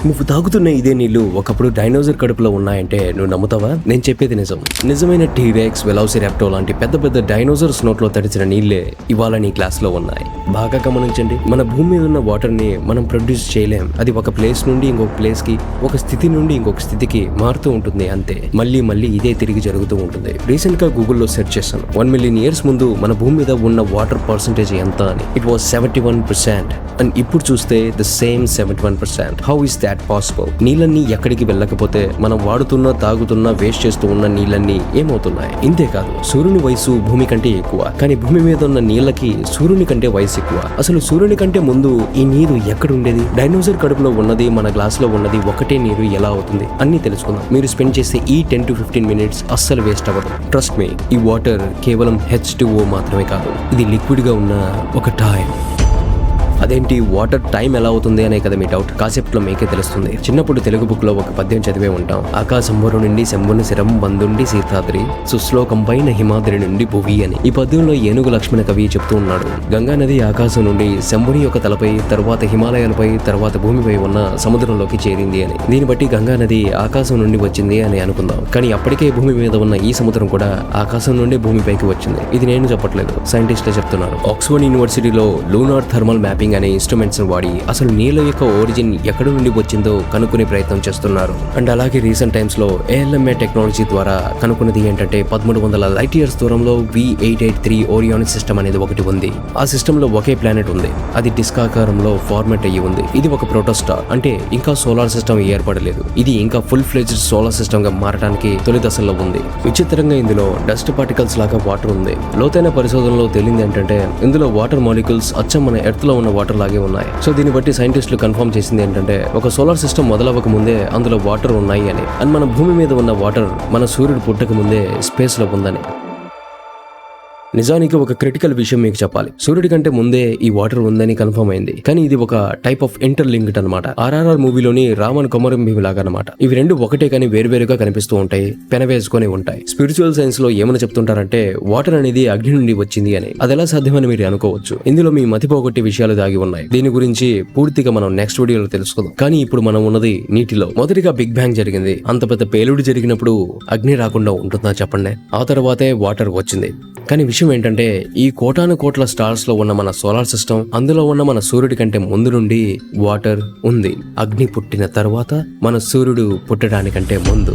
నువ్వు తాగుతున్న ఇదే నీళ్లు ఒకప్పుడు డైనోసార్ కడుపులో ఉన్నాయంటే నువ్వు నమ్ముతావా? నేను చెప్పేది నిజం. నిజమైన టీరెక్స్, వెలాసిరాప్టర్ లాంటి పెద్ద పెద్ద డైనోసార్స్ నోట్లో తడిచిన నీళ్లే ఇవాళ నీ గ్లాస్ లో ఉన్నాయి. బాగా గమనించండి, మన భూమి మీద ఉన్న వాటర్ ని మనం ప్రొడ్యూస్ చేయలేం. అది ఒక ప్లేస్ నుండి ఇంకొక ప్లేస్ కి, ఒక స్థితి నుండి ఇంకొక స్థితికి మారుతూ ఉంటుంది అంతే. మళ్ళీ మళ్ళీ ఇదే తిరిగి జరుగుతూ ఉంటుంది. రీసెంట్ గా గూగుల్లో సెర్చ్ చేశాను, 1 మిలియన్ ఇయర్స్ ముందు మన భూమి మీద ఉన్న వాటర్ పర్సెంటేజ్ ఎంత అని. It was 71%. అండ్ ఇప్పుడు చూస్తే the same 71%. How is that possible? నీళ్ళన్నీ ఎక్కడికి వెళ్ళకపోతే మనం వాడుతున్న, తాగుతున్న, వేస్ట్ చేస్తూ ఉన్న నీళ్ళన్నీ ఏమవుతున్నాయి? ఇంతేకాదు, సూర్యుని వయసు భూమి కంటే ఎక్కువ, కానీ భూమి మీద ఉన్న నీళ్ళకి సూర్యుని కంటే వయసు ఎక్కువ. అసలు సూర్యుని కంటే ముందు ఈ నీరు ఎక్కడ ఉండేది? డైనోసార్ కడుపులో ఉన్నది, మన గ్లాస్ లో ఉన్నది ఒకటే నీరు ఎలా అవుతుంది? అన్ని తెలుసుకుందాం. మీరు స్పెండ్ చేసే ఈ 10 to 15 మినిట్స్ అస్సలు వేస్ట్ అవ్వదు. ట్రస్ట్ మీ, ఈ వాటర్ కేవలం H2O మాత్రమే కాదు, ఇది లిక్విడ్ గా ఉన్న ఒక టైం. అదేంటి వాటర్ టైం ఎలా అవుతుంది అనే కదా మీ డౌట్. కాసేపట్లో మీకే తెలుస్తుంది. చిన్నప్పుడు తెలుగు బుక్ లో ఒక పద్యం చదివే ఉంటాం. ఆకాశంబరు నుండి శంభుని శిరం బందుండి సీతాద్రి సుశ్లోకం పైన హిమాద్రి నుండి భువి అని. ఈ పద్యంలో ఏనుగు లక్ష్మణ కవి చెప్తూ ఉన్నాడు, గంగా నది ఆకాశం నుండి శంభుని యొక్క తలపై, తర్వాత హిమాలయాలపై, తర్వాత భూమిపై ఉన్న సముద్రంలోకి చేరింది అని. దీన్ని బట్టి గంగా నది ఆకాశం నుండి వచ్చింది అని అనుకుందాం. కానీ అప్పటికే భూమి మీద ఉన్న ఈ సముద్రం కూడా ఆకాశం నుండి భూమిపైకి వచ్చింది. ఇది నేను చెప్పట్లేదు, సైంటిస్టులే చెప్తున్నారు. ఆక్స్ఫర్డ్ యూనివర్సిటీలో లూనార్ థర్మల్ మ్యాపింగ్ అనే ఇన్స్ట్రుమెంట్స్ వాడి అసలు నీళ్ళ యొక్క ఒరిజిన్ ఎక్కడి నుండి వచ్చిందో కనుక్కునే ప్రయత్నం చేస్తున్నారు. అండ్ అలాగే రీసెంట్ టైమ్స్ లో ALMA టెక్నాలజీ ద్వారా కనుక్కున్నది ఏంటంటే 1300 లైట్ ఇయర్స్ దూరంలో V883 ఓరియాన్ సిస్టమ్ అనేది ఒకటి ఉంది. ఆ సిస్టమ్ లో ఒకే ప్లానెట్ ఉంది. అది డిస్క్ ఆకారంలో ఫార్మేట్ అయ్యి ఉంది. ఇది ఒక ప్రోటోస్టార్, అంటే ఇంకా సోలార్ సిస్టమ్ ఏర్పడలేదు. ఇది ఇంకా ఫుల్ ఫ్లెడ్జ్డ్ సోలార్ సిస్టమ్ గా మారడానికి తొలి దశలో ఉంది. విచిత్రంగా ఇందులో డస్ట్ పార్టికల్స్ లాగా వాటర్ ఉంది. లోతైన పరిశోధనలో తేలింది ఏంటంటే ఇందులో వాటర్ మాలిక్యూల్స్ అచ్చం మన ఎర్త్ లో ఉన్న వాటర్ లాగే ఉన్నాయి. సో దీన్ని బట్టి సైంటిస్టులు కన్ఫర్మ్ చేసింది ఏంటంటే ఒక సోలార్ సిస్టమ్ మొదలవ్వక ముందే అందులో వాటర్ ఉన్నాయి అని. అండ్ మన భూమి మీద ఉన్న వాటర్ మన సూర్యుడు పుట్టక ముందే స్పేస్ లో ఉందని. నిజానికి ఒక క్రిటికల్ విషయం మీకు చెప్పాలి. సూర్యుడి కంటే ముందే ఈ వాటర్ ఉందని కన్ఫర్మ్ అయింది. కానీ ఇది ఒక టైప్ ఆఫ్ ఇంటర్లింక్డ్ అనమాట. RRR మూవీలోని రామన్ కొమరం భీమ్ లాగా అనమాట. ఇవి రెండు ఒకటే కానీ వేరువేరుగా కనిపిస్తూ ఉంటాయి, పెనవేసుకొని ఉంటాయి. స్పిరిచువల్ సైన్స్ లో ఏమని చెప్తుంటారంటే వాటర్ అనేది అగ్ని నుండి వచ్చింది అని. అది ఎలా సాధ్యమని మీరు అనుకోవచ్చు. ఇందులో మీ మతిపోగొట్టి విషయాలు దాగి ఉన్నాయి. దీని గురించి పూర్తిగా మనం నెక్స్ట్ వీడియోలో తెలుసుకుందాం. కానీ ఇప్పుడు మనం ఉన్నది నీటిలో. మొదటిగా బిగ్ బ్యాంగ్ జరిగింది. అంత పెద్ద పేలుడు జరిగినప్పుడు అగ్ని రాకుండా ఉంటుందా చెప్పండి? ఆ తర్వాతే వాటర్ వచ్చింది. కానీ విషయం ఏంటంటే ఈ కోటాను కోట్ల స్టార్స్ లో ఉన్న మన సోలార్ సిస్టమ్, అందులో ఉన్న మన సూర్యుడి కంటే ముందు నుండి వాటర్ ఉంది. అగ్ని పుట్టిన తర్వాత మన సూర్యుడు పుట్టడానికంటే ముందు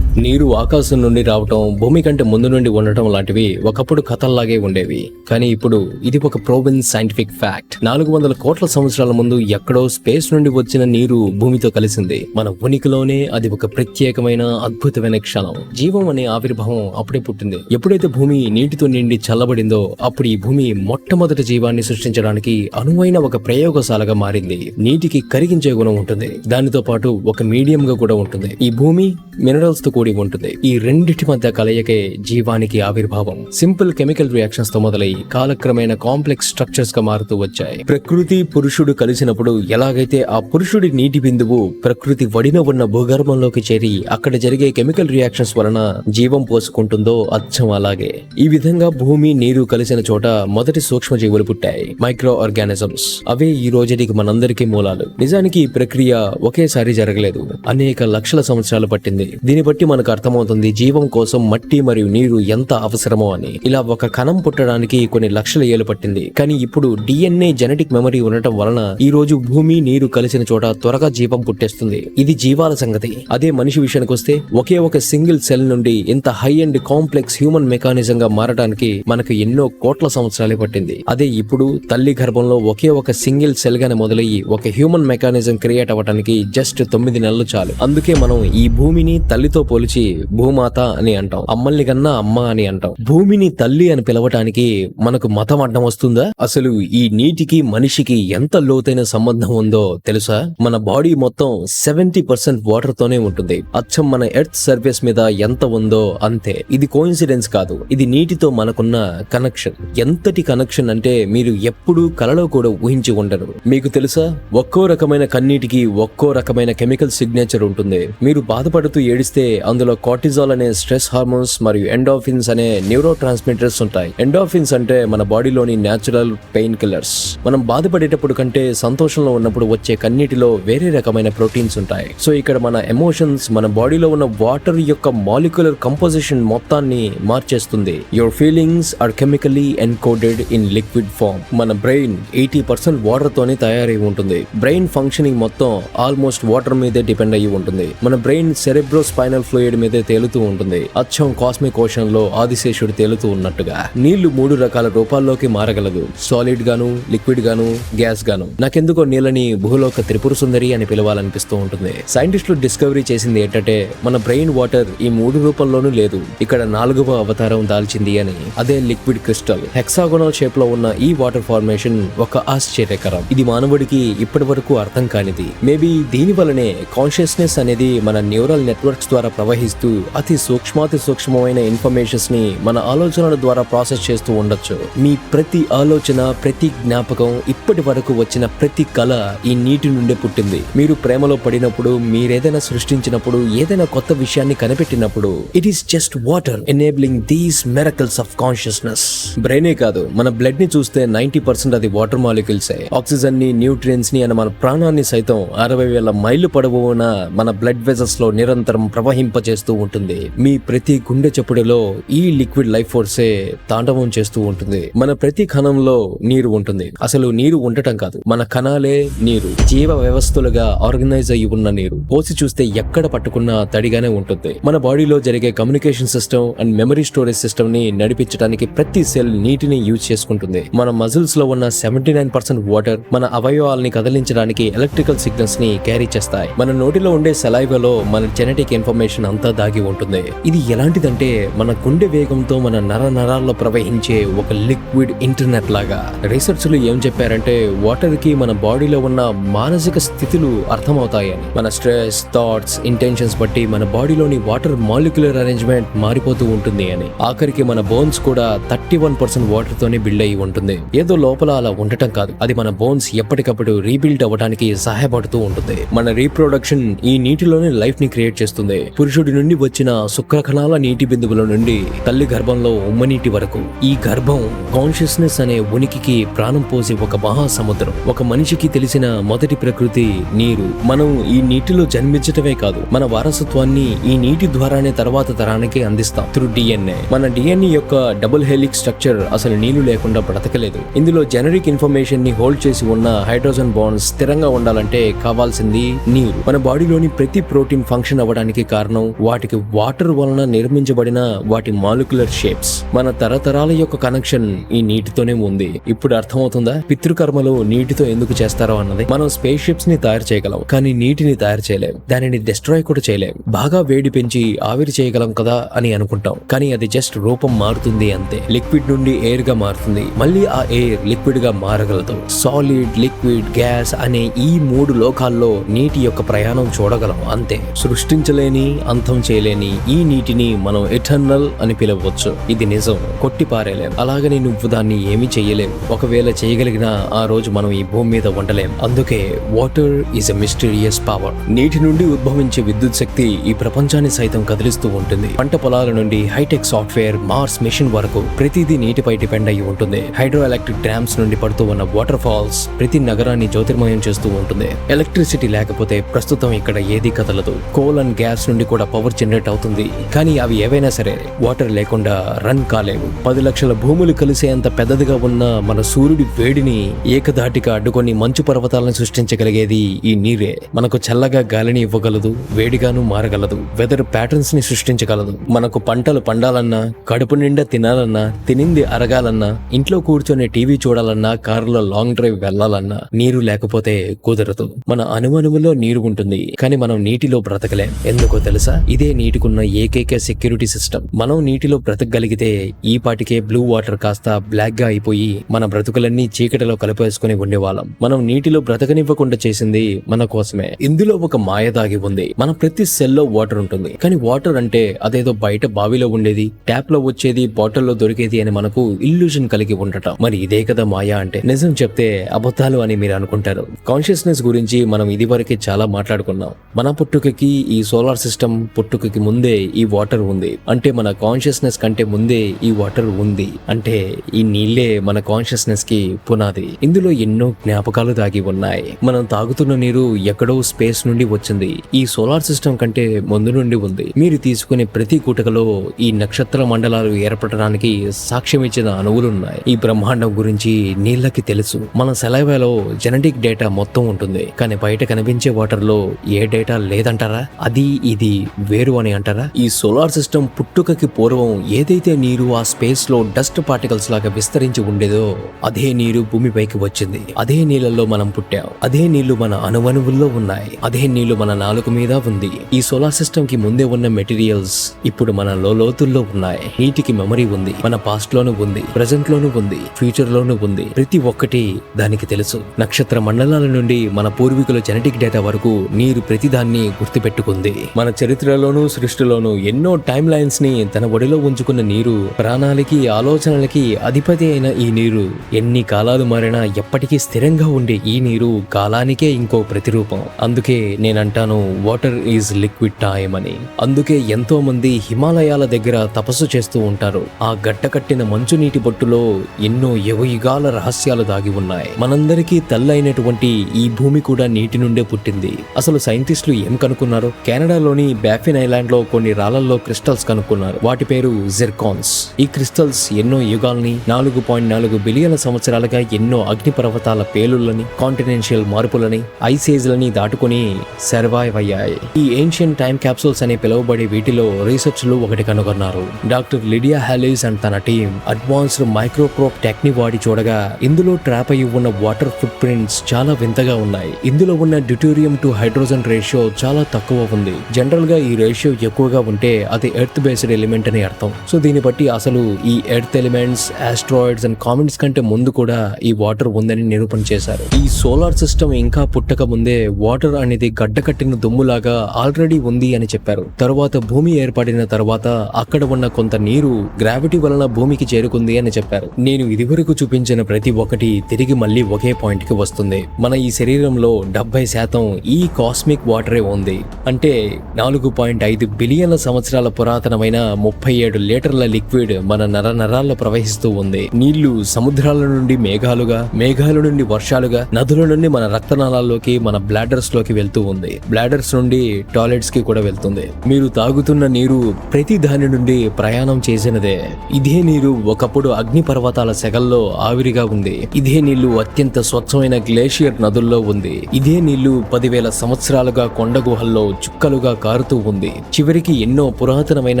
నీరు ఆకాశం నుండి రావటం, భూమి కంటే ముందు నుండి ఉండటం లాంటివి ఒకప్పుడు కథల్లాగే ఉండేవి. కానీ ఇప్పుడు ఇది ఒక ప్రోవెన్ సైంటిఫిక్ ఫ్యాక్ట్. 400 కోట్ల సంవత్సరాల ముందు ఎక్కడో స్పేస్ నుండి వచ్చిన నీరు భూమితో కలిసింది. మన ఉనికిలోనే అది ఒక ప్రత్యేకమైన అద్భుతమైన క్షణం. జీవం అనే ఆవిర్భావం అప్పుడే పుట్టింది. ఎప్పుడైతే భూమి నీటితో నిండి చల్లబడిందో అప్పుడు ఈ భూమి మొట్టమొదటి జీవాన్ని సృష్టించడానికి అనువైన ఒక ప్రయోగశాలగా మారింది. నీటికి కరిగించే గుణం ఉంటుంది, దానితో పాటు ఒక మీడియం గా కూడా ఉంటుంది. ఈ భూమి మినరల్స్ తో కూడి ఉంటుంది. ఈ రెండిటి మధ్య కలయికే జీవానికి ఆవిర్భావం. సింపుల్ కెమికల్ రియాక్షన్స్ తో మొదలై కాలక్రమేణా కాంప్లెక్స్ స్ట్రక్చర్స్ గా మారుతూ వచ్చాయి. ప్రకృతి పురుషుడు కలిసినప్పుడు ఎలాగైతే ఆ పురుషుడి నీటి బిందువు ప్రకృతి వడిన ఉన్న భూగర్భంలోకి చేరి అక్కడ జరిగే కెమికల్ రియాక్షన్స్ వలన జీవం పోసుకుంటుందో అచ్చం అలాగే ఈ విధంగా భూమి నీరు కలిసిన చోట మొదటి సూక్ష్మజీవులు పుట్టాయి, మైక్రో ఆర్గానిజమ్స్. అవే ఈ రోజుకి మనందరికీ మూలాలు. నిజానికి ఈ ప్రక్రియ ఒకేసారి జరగలేదు, అనేక లక్షల సంవత్సరాలు పట్టింది. దీన్ని బట్టి మనకు అర్థమవుతుంది జీవం కోసం మట్టి మరియు నీరు ఎంత అవసరమో అని. ఇలా ఒక కణం పుట్టడానికి కొన్ని లక్షల ఏళ్లు పట్టింది. కానీ ఇప్పుడు DNA జెనెటిక్ మెమరీ ఉండటం వలన ఈ రోజు భూమి నీరు కలిసిన చోట త్వరగా జీవం పుట్టేస్తుంది. ఇది జీవాల సంగతి. అదే మనిషి విషయానికి వస్తే ఒకే ఒక సింగిల్ సెల్ నుండి ఇంత high and complex human mechanism గా మారడానికి మనకు ఎన్నో కోట్ల సంవత్సరాలే పట్టింది. అదే ఇప్పుడు తల్లి గర్భంలో ఒకే ఒక సింగిల్ సెల్ గానే మొదలయ్యి ఒక హ్యూమన్ మెకానిజం క్రియేట్ అవ్వడానికి జస్ట్ 9 నెలలు చాలు. అందుకే మనం ఈ భూమిని తల్లితో పోల్చి భూమాత అని అంటాం, అమ్మల్ని కన్నా అమ్మ అని అంటాం. భూమిని తల్లి అని పిలవటానికి మనకు మతం అడ్డం వస్తుందా? అసలు ఈ నీటికి మనిషికి ఎంత లోతైన సంబంధం ఉందో తెలుసా? మన బాడీ మొత్తం 70% వాటర్ తోనే ఉంటుంది. అచ్చం మన ఎర్త్ సర్ఫేస్ మీద ఎంత ఉందో అంతే. ఇది కోఇన్సిడెన్స్ కాదు, ఇది నీటితో మనకున్న కనెక్షన్. ఎంతటి కనెక్షన్ అంటే మీరు ఎప్పుడూ కలలో కూడా ఊహించి ఉండరు. మీకు తెలుసా, ఒక్కో రకమైన కన్నీటికి ఒక్కో రకమైన కెమికల్ సిగ్నేచర్ ఉంటుంది. మీరు బాధపడుతూ ఏడిస్తే అందులో కార్టిజాల్ అనే స్ట్రెస్ హార్మోన్స్ మరియు ఎండోర్ఫిన్స్ అనే న్యూరో ట్రాన్స్మిటర్స్ ఉంటాయి. ఎండోర్ఫిన్స్ అంటే మన బాడీలోని న్యాచురల్ పెయిన్ కిల్లర్స్. మనం బాధపడేటప్పుడు కంటే సంతోషంలో ఉన్నప్పుడు వచ్చే కన్నీటిలో వేరే రకమైన ప్రోటీన్స్ ఉంటాయి. సో ఇక్కడ మన ఎమోషన్స్ మన బాడీలో ఉన్న వాటర్ యొక్క మాలిక్యులర్ కంపోజిషన్ మొత్తాన్ని మార్చేస్తుంది. Your feelings are chemically encoded in liquid form. మన బ్రెయిన్ 80% వాటర్ తోనే తయారై ఉంటుంది. బ్రెయిన్ ఫంక్షనింగ్ మొత్తం ఆల్మోస్ట్ వాటర్ మీదే డిపెండ్ అయ్యి ఉంటుంది. మన బ్రెయిన్ సెరెబ్రో స్పైనల్ ఫ్లూయిడ్ మీదే తేలుతూ ఉంటుంది. అచ్చం కాస్మిక్ ఓషన్ లో ఆదిశేషుడు తేలుతూ ఉన్నట్టుగా. నీళ్లు 3 రకాల రూపాల్లోకి మారగలదు. సాలిడ్ గాను, లిక్విడ్ గాను, గ్యాస్ గాను. నాకెందుకో నీళ్ళని భూలోక త్రిపుర సుందరి అని పిలవాలనిపిస్తూ ఉంటుంది. సైంటిస్టులు డిస్కవరీ చేసింది ఏంటంటే మన బ్రెయిన్ వాటర్ ఈ 3 రూపంలోనూ లేదు, ఇక్కడ 4వ అవతారం దాల్చింది అని. అదే లిక్విడ్ క్రిస్టల్. హెక్సాగోనల్ షేప్ లో ఉన్న ఈ వాటర్ ఫార్మేషన్ ఒక ఆశ్చర్యకరం. ఇది మానవుడికి ఇప్పటి వరకు అర్థం కానిది. మేబీ దీని వలనే కాన్షియస్నెస్ అనేది మన న్యూరల్ నెట్వర్క్స్ ద్వారా ప్రవహిస్తూ అతి సూక్ష్మమైన ఇన్ఫర్మేషన్స్ ని మన ఆలోచనల ద్వారా ప్రాసెస్ చేస్తూ ఉండొచ్చు. మీ ప్రతి ఆలోచన, ప్రతి జ్ఞాపకం, ఇప్పటి వరకు వచ్చిన ప్రతి కళ ఈ నీటి నుండే పుట్టింది. మీరు ప్రేమలో పడినప్పుడు, మీరేదైనా సృష్టించినప్పుడు, ఏదైనా కొత్త విషయాన్ని కనిపెట్టినప్పుడు, it is just water enabling these miracles of consciousness. బ్రెయినే కాదు, మన బ్లడ్ ని చూస్తే 90% అది వాటర్ మాలిక్యూల్సే. ఆక్సిజన్ ని, న్యూట్రియన్స్ ని, మన ప్రాణాన్ని సైతం 60,000 మైళ్ళు పొడవున మన బ్లడ్ వెజల్స్ లో నిరంతరం ప్రవహింపచేస్తూ ఉంటుంది. మీ ప్రతి గుండె చప్పుడులో ఈ లిక్విడ్ లైఫ్ ఫోర్సే తాండవం చేస్తూ ఉంటుంది. మన ప్రతి కణంలో నీరు ఉంటుంది. అసలు నీరు ఉండటం కాదు, మన కణాలే నీరు. జీవ వ్యవస్థలుగా ఆర్గనైజ్ అయ్యి ఉన్న నీరు. పోసి చూస్తే ఎక్కడ పట్టుకున్నా తడిగానే ఉంటుంది. మన బాడీలో జరిగే communication system and memory storage system ని నడిపించడానికి ప్రతి సెల్ నీటిని యూజ్ చేసుకుంటుంది. మన మజిల్స్ లో ఉన్న 79% వాటర్ మన అవయవాల్ని కదిలించడానికి ఎలక్ట్రికల్ సిగ్నల్స్ ని క్యారీ చేస్తాయి. మన నోటిలో ఉండే సలైవలో మన జెనెటిక్ ఇన్ఫర్మేషన్ అంతా దాగి ఉంటుంది. ఇది ఎలాంటిదంటే మన గుండె వేగంతో మన నరాల్లో ప్రవహించే ఒక లిక్విడ్ ఇంటర్నెట్ లాగా. రీసెర్చ్లు ఏం చెప్పారంటే వాటర్ కి మన బాడీలో ఉన్న మానసిక స్థితులు అర్థమవుతాయని. మన స్ట్రెస్, థాట్స్, ఇంటెన్షన్స్ బట్టి మన బాడీలోని వాటర్ మాలిక్యులర్ అరేంజ్మెంట్ మారిపోతూ ఉంటుంది అని. ఆఖరికి మన బోన్స్ కూడా 31% వాటర్ తోనే బిల్డ్ అయ్యి ఉంటుంది. ఏదో లోపల అలా ఉండటం కాదు, అది మన బోన్స్ ఎప్పటికప్పుడు రీబిల్డ్ అవ్వడానికి సహాయపడుతూ ఉంటుంది. మన రీప్రొడక్షన్ ఈ నీటిలోనే లైఫ్ ని క్రియేట్ చేస్తుంది. పురుషుడి నుండి వచ్చిన శుక్రకణాల నీటి బిందువుల నుండి తల్లి గర్భంలో ఉమ్మనీటి వరకు ఈ గర్భం కాన్షియస్నెస్ అనే ఉనికికి ప్రాణం పోసి ఒక మహాసముద్రం. ఒక మనిషికి తెలిసిన మొదటి ప్రకృతి నీరు. మనం ఈ నీటిలో జన్మించటమే కాదు, మన వారసత్వాన్ని ఈ నీటి ద్వారానే తర్వాత తరానికి అందిస్తాం త్రూ డిఎన్ఏ. మన డిఎన్ఏ యొక్క డబుల్ హెలిక్స్ స్ట్రక్చర్ అసలు నీళ్లు లేకుండా బ్రతకలేదు. ఇందులో జెనరిక్ ఇన్ఫర్మేషన్ ని హోల్డ్ చేసి ఉన్న హైడ్రోజన్ బాండ్స్ స్థిరంగా ఉండాలంటే కావాల్సింది నీరు. మన బాడీలోని ప్రతి ప్రోటీన్ ఫంక్షన్ అవ్వడానికి కారణం వాటికి వాటర్ వలన నిర్మించబడిన వాటి మాలిక్యులర్ షేప్స్. మన తరతరాల యొక్క కనెక్షన్ ఈ నీటితోనే ఉంది. ఇప్పుడు అర్థమవుతుందా పితృకర్మలు నీటితో ఎందుకు చేస్తారో అన్నది. మనం స్పేస్ షిప్స్ ని తయారు చేయగలం, కానీ నీటిని తయారు చేయలేం. దానిని డిస్ట్రాయ్ కూడా చేయలేం. బాగా వేడి పెంచి ఆవిరి చేయగలం కదా అని అనుకుంటాం, కానీ అది జస్ట్ రూపం మారుతుంది అంతే. లిక్విడ్ నుండి ఎయిర్ గా మారుతుంది, మళ్ళీ ఆ ఎయిర్ లిక్విడ్ గా మారగలదు. సాలిడ్, లిక్విడ్, గ్యాస్ అనే ఈ 3 లోకాల్లో నీటి యొక్క ప్రయాణం చూడగలం అంతే. సృష్టించలేని, అంతం చేయలేని ఈ నీటిని మనం ఎటర్నల్ అని పిలవచ్చు. ఇది నిజం, కొట్టిపారేలేం. అలాగని నువ్వు దాన్ని ఏమీ చెయ్యలేవు. ఒకవేళ చేయగలిగినా ఆ రోజు మనం ఈ భూమి మీద ఉండలేం. అందుకే water is a mysterious power. నీటి నుండి ఉద్భవించే విద్యుత్ శక్తి ఈ ప్రపంచాన్ని సైతం కదిలిస్తూ ఉంటుంది. పంట పొలాల నుండి హైటెక్ సాఫ్ట్వేర్, మార్స్ మిషన్ వరకు ప్రతిదీ నీటిపై డిపెండ్ అయ్యి ఉంటుంది. హైడ్రో ఎలక్ట్రిక్ డ్యామ్స్ నుండి పడుతూ ఉన్న వాటర్ ఫాల్స్ ప్రతి నగరాన్ని జ్యోతిర్మయం చేస్తూ ఉంటుంది. ఎలక్ట్రిసిటీ లేకపోతే ప్రస్తుతం ఇక్కడ ఏది కదలదు. కోల్ అండ్ గ్యాస్ నుండి కూడా పవర్ జనరేట్ అవుతుంది, కానీ అవి ఏవైనా సరే వాటర్ లేకుండా రన్ కాలేవు. 10 లక్షల భూములు కలిసేంత పెద్దదిగా ఉన్న మన సూర్యుడి వేడిని ఏకధాటిగా అడ్డుకొని మంచు పర్వతాలను సృష్టించగలిగేది ఈ నీరే. మనకు చల్లగా గాలిని ఇవ్వగలదు, వేడిగాను మారగలదు, వెదర్ ప్యాటర్న్స్ ని సృష్టించగలదు. మనకు పంటలు పండాలన్నా, కడుపు నిండా తినాలన్నా, తినింది అరగాలన్నా, ఇంట్లో కూర్చొని టీవీ చూడాలన్నా, కారులో లాంగ్ డ్రైవ్ వెళ్లాలన్నా నీరు లేకపోతే కుదరదు. మన అణువణువులో నీరు ఉంటుంది, కానీ మనం నీటిలో బ్రతకలేం. ఎందుకో తెలుసా? ఇదే నీటికున్న ఏకైక సెక్యూరిటీ సిస్టమ్. మనం నీటిలో బ్రతకగలిగితే ఈ పాటికే బ్లూ వాటర్ కాస్త బ్లాక్ గా అయిపోయి మన బ్రతుకులన్నీ చీకటిలో కలిపేసుకుని ఉండేవాళ్ళం. మనం నీటిలో బ్రతకనివ్వకుండా చేసింది మన కోసమే. ఇందులో ఒక మాయ దాగి ఉంది. మన ప్రతి సెల్లో వాటర్ ఉంటుంది, కానీ వాటర్ అంటే అదేదో బయట బావిలో ఉండేది, ట్యాప్ లో వచ్చేది, బాటిల్లో దొరికేది అని మనకు ఇల్యూజన్ కలిగి ఉండటం. మరి ఇదే కదా మాయ అంటే. నిజం చెప్తే అబద్ధాలు అని మీరు అనుకుంటారు. కాన్షియస్నెస్ గురించి మనం ఇదివరకే చాలా మాట్లాడుకున్నాం. మన పుట్టుకకి ఈ సోలార్ సిస్టమ్, పుట్టుకకి ముందే ఈ వాటర్ ఉంది అంటే మన కాన్షియస్నెస్ కంటే ముందే ఈ వాటర్ ఉంది అంటే ఈ నీళ్లే మన కాన్షియస్నెస్ కి పునాది. ఇందులో ఎన్నో జ్ఞాపకాలు దాగి ఉన్నాయి. మనం తాగుతున్న నీరు ఎక్కడో స్పేస్ నుండి వచ్చింది. ఈ సోలార్ సిస్టమ్ కంటే ముందు నుండి ఉంది. మీరు తీసుకునే ప్రతి గుటకలో ఈ నక్షత్ర మండలాలు ఏర్పడడానికి సాక్ష్యం ఇచ్చిన అణువులున్నాయి. ఈ బ్రహ్మాండం గురించి నీళ్ళకి తెలుసు. మన సెలవులో జెనెటిక్ డేటా మొత్తం ఉంటుంది, కానీ బయట కనిపించే వాటర్ లో ఏ డేటా లేదంటారా? అది ఇది వేరు అని అంటారా? ఈ సోలార్ సిస్టమ్ పుట్టుకకి పూర్వం ఏదైతే నీరు ఆ స్పేస్ లో డస్ట్ పార్టికల్స్ లాగా విస్తరించి ఉండేదో అదే నీరు భూమిపైకి వచ్చింది. అదే నీళ్ళల్లో మనం పుట్టాం. అదే నీళ్లు మన అణువణువుల్లో ఉన్నాయి. అదే నీళ్లు మన నాలుక మీద ఉంది. ఈ సోలార్ సిస్టమ్ కి ముందే ఉన్న మెటీరియల్స్ ఇప్పుడు మన లోతుల్లో ఉన్నాయి. నీటికి మెమరీ ఉంది. మన పాస్ట్ లోనూ ఉంది, ప్రెజెంట్ లోనూ ఉంది, ఫ్యూచర్ లోనూ ఉంది. ప్రతి ఒక్కటి దానికి తెలుసు. నక్షత్ర మండలాల నుండి మన పూర్వీకుల జెనెటిక్ డేటా వరకు నీరు ప్రతిదాన్ని గుర్తుపెట్టుకుంది. మన చరిత్రలోనూ సృష్టిలోనూ ఎన్నో టైమ్ లైన్స్ ని తన ఒడిలో ఉంచుకున్న నీరు, ప్రాణాలకి ఆలోచనలకి అధిపతి అయిన ఈ నీరు ఎన్ని కాలాలు మారినా ఎప్పటికీ స్థిరంగా ఉండే ఈ నీరు కాలానికే ఇంకో ప్రతిరూపం. అందుకే నేనంటాను వాటర్ ఈజ్ లిక్విడ్ టైమ్ అని. అందుకే ఎంతో మంది హిమాలయాల దగ్గర తపస్సు చేస్తూ ఉంటారు. ఆ గడ్డకట్టిన మంచు నీటి బొట్టులో ఎన్నో యుగాల రహస్యాలు దాగి ఉన్నాయి. మనందరికీ తల్లైనటువంటి ఈ భూమి కూడా నీటి నుండే పుట్టింది. అసలు సైంటిస్టులు ఏం కనుక్కున్నారు? కెనడాలోని బాఫిన్ ఐలాండ్ లో కొన్ని రాళ్లలో క్రిస్టల్స్ కనుక్కున్నారు. వాటి పేరు జిర్కాన్స్. ఈ క్రిస్టల్స్ ఎన్నో యుగాల్ని, 4.4 బిలియన్ల సంవత్సరాలుగా ఎన్నో అగ్నిపర్వతాల పేలుళ్లని, కాంటినెన్షియల్ మార్పులని, ఐస్ ఏజ్ లని దాటుకుని సర్వైవ్ అయ్యాయి. ఈ ఏన్షియన్ టైమ్ క్యాప్సూల్స్ అని పిలువబడే వీటిలో రీసెర్చ్ లో ఒకటి కనుగొన్నారు. డాక్టర్ లిడియా హ్యాలిస్ అండ్ తన టీం అడ్వాన్స్డ్ మైక్రోప్రోబ్ టెక్ని వాడి చూడగా ఇందులో ట్రాప్ అయి ఉన్న వాటర్ ఫుట్ ప్రింట్స్ చాలా వింతగా ఉన్నాయి. ఇందులో ఉన్న డ్యూటేరియం టు హైడ్రోజన్ రేషియో చాలా తక్కువ ఉంది. జనరల్ గా ఈ రేషియో ఎక్కువగా ఉంటే అది ఎర్త్ బేస్డ్ ఎలిమెంట్ అని అర్థం. సో దీన్ని బట్టి అసలు ఈ earth elements, asteroids and comments కంటే ముందు కూడా ఈ వాటర్ ఉందని నిరూపణ చేశారు. ఈ సోలార్ సిస్టమ్ ఇంకా పుట్టక ముందే వాటర్ అనేది గడ్డకట్టిన దుమ్ములాగా ఆల్రెడీ ఉంది అని చెప్పారు. తరువాత భూమి ఏర్పడిన తర్వాత అక్కడ ఉన్న కొంత నీరు గ్రావిటీ వలన భూమికి చేరుకుంది అని చెప్పారు. నేను ఇదివరకు చూపించిన ప్రతి ఒక్కటి తిరిగి మళ్ళీ ఒకే పాయింట్ కి వస్తుంది. మన ఈ శరీరంలో 70% ఈ కాస్మిక్ వాటరే ఉంది. అంటే 4.5 బిలియన్ల సంవత్సరాల పురాతనమైన 37 లీటర్ల లిక్విడ్ మన నరాల్లో ప్రవహిస్తూ ఉంది. నీళ్లు సముద్రాల నుండి మేఘాలుగా, మేఘాల నుండి వర్షాలుగా, నదుల నుండి మన రక్తనాళాల్లోకి, మన బ్లాడర్స్ లోకి వెళ్తూ ఉంది. బ్లాడర్స్ నుండి టాయిలెట్స్ కి కూడా వెళ్తుంది. మీరు తాగుతున్న నీరు ప్రతి దాని నుండి ప్రయాణం చేసినదే. ఇదే నీరు ఒకప్పుడు అగ్ని పర్వతాల సెగల్లో ఆవిరిగా ఉంది. ఇదే నీళ్లు అత్యంత స్వచ్ఛమైన గ్లేషియర్ నదుల్లో ఉంది. ఇదే నీళ్లు 10,000 సంవత్సరాలుగా కొండ గుహల్లో చుక్కలుగా కారుతూ ఉంది. చివరికి ఎన్నో పురాతనమైన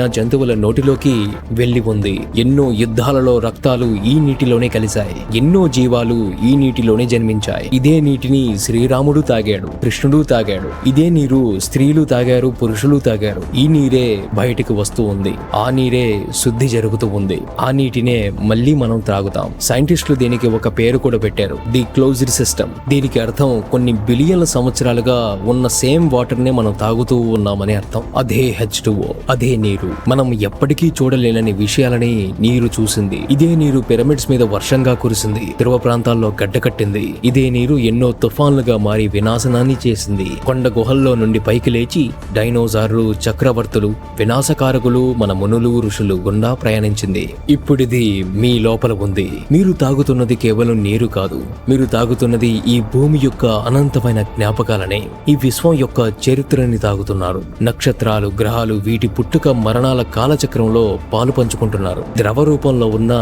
జంతువుల నోటిలోకి వెళ్లి ఉంది. ఎన్నో యుద్ధాలలో రక్తాలు ఈ నీటిలోనే కలిశాయి. ఎన్నో జీవాలు ఈ నీటిలోనే జన్మించాయి. ఇదే నీటిని శ్రీరాముడు తాగాడు, కృష్ణుడు తాగాడు. ఇదే నీరు స్త్రీలు తాగారు, పురుషులు తాగారు. ఈ నీరే బయటికి వస్తూ ఉంది. ఆ నీరే శుద్ధి జరుగుతూ ఉంది. ఆ నీటినే మళ్ళీ మనం త్రాగుతాం. సైంటిస్టులు దీనికి ఒక పేరు కూడా పెట్టారు, ది క్లోజ్డ్ సిస్టమ్. దీనికి అర్థం కొన్ని బిలియన్ల సంవత్సరాలుగా ఉన్న సేమ్ వాటర్ నే మనం తాగుతూ ఉన్నామని అర్థం. అదే H2O, అదే నీరు. మనం ఎప్పటికీ చూడలేని విషయాలని నీరు చూసింది. ఇదే నీరు పిరమిడ్స్ మీద వర్షంగా కురిసింది, ధ్రువ ప్రాంతాల్లో గడ్డకట్టింది. ఇదే నీరు ఎన్నో తుఫాన్లుగా మారి వినాశనాన్ని చేసింది. కొండ గుహల్లో నుండి పైకి లేచి డైనోసార్లు, చక్రవర్తులు, వినాశకారకులు, మన మునులు, ఋషులు గుండా ప్రయాణించింది. ఇప్పుడిది మీ లోపల ఉంది. మీరు తాగుతున్నది కేవలం నీరు కాదు. మీరు తాగుతున్నది ఈ భూమి యొక్క అనంతమైన జ్ఞాపకాలనే. ఈ విశ్వం యొక్క చరిత్రని తాగుతున్నారు. నక్షత్రాలు, గ్రహాలు, వీటి పుట్టుక మరణాల కాలచక్రంలో పాలు పంచుకుంటున్నారు. ద్రవ రూపంలో ఉన్న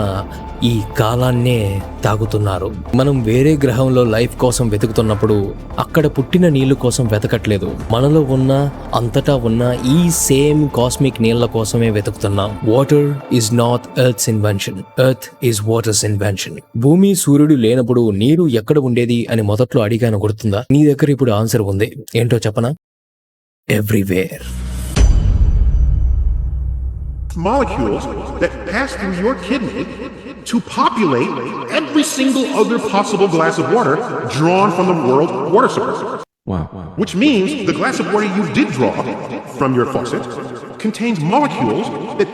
ఈ కాలాన్నే తాగుతున్నారు. మనం వేరే గ్రహంలో లైఫ్ కోసం వెతుకుతున్నప్పుడు అక్కడ పుట్టిన నీళ్లు కోసం వెతకట్లేదు. మనలో ఉన్న, అంతటా ఉన్న ఈ సేమ్ కాస్మిక్ నీళ్ల కోసమే వెతుకుతున్నాం. Water is not earth's invention, earth is water's invention. భూమి, సూర్యుడు లేనప్పుడు నీరు ఎక్కడ ఉండేది అని మొదట్లో అడిగాను, గుర్తుందా? నీ దగ్గర ఇప్పుడు ఆన్సర్ ఉంది. ఏంటో చెప్పనా? Everywhere. Molecules that pass through your kidney to populate every single other possible glass of water drawn from the world water source. Wow. Which means the glass of water you did draw from your faucet contains molecules that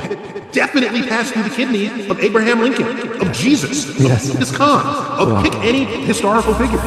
definitely pass through the kidney of Abraham Lincoln, of Jesus, Yes. of Genghis Khan, of pick any historical figure.